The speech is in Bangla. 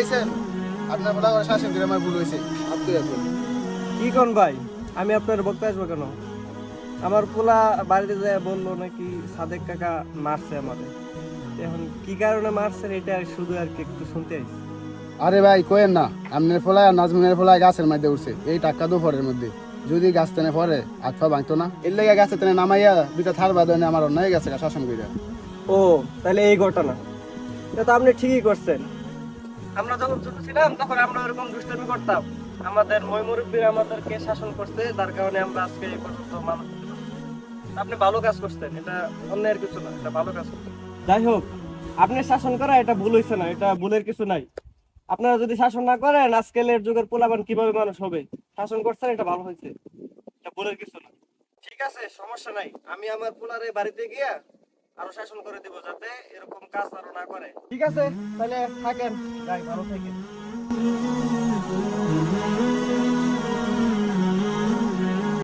আইছেন আপনার বলা করে শাসন করে আমার ভুল হয়েছে আপনি আছেন কি কোন ভাই আমি আপনার বক্তা আসবো কেন? আমার পোলা বাড়িতে যায় বললো নাকি সাদেক কাকা মারছে আমাদের। এখন কি কারণে মারছে এটা শুধু আর কি একটু শুনতে আইছি। আরে ভাই কোয়েন না আপনার ফলায় আর নাজমুনের ফলায় গাছের মধ্যে উঠছে এই টাক্কা দুপুরের মধ্যে যদি গাছ টেনে পরে হাত পা ভাঙতো না এর লেগে গাছে টেনে নামাইয়া দুইটা থার বাদে আমার অন্যায় গেছে শাসন করে ও তাহলে এই ঘটনা, এটা তো আপনি ঠিকই করছেন। আমরা যখন ছোট ছিলাম তখন আমরা ওরকম দুষ্টামি করতাম, আমাদের মুরব্বীরা আমাদেরকে শাসন করছে, যার কারণে আমরা আজকে এই পর্যন্ত মানুষ হতে পারছি। আপনি ভালো কাজ করছেন, এটা অন্যায়ের কিছু না, এটা ভালো কাজ করছেন। যাই হোক, আপনি শাসন করা এটা ভুল হয়েছে না, এটা ভুলের কিছু নাই। আপনারা যদি শাসন না করেন আজকালের যুগের পোলাপান কিভাবে মানুষ হবে? শাসন করছেন, এটা ভালো হয়েছে, এটা ভুলের কিছু না। ঠিক আছে, সমস্যা নাই, আমি আমার পোলারে বাড়িতে গিয়া আরো শাসন করে দিব যাতে এরকম কাজ আরো না করে। ঠিক আছে, তাহলে থাকেন, যাই, ভালো থাকেন।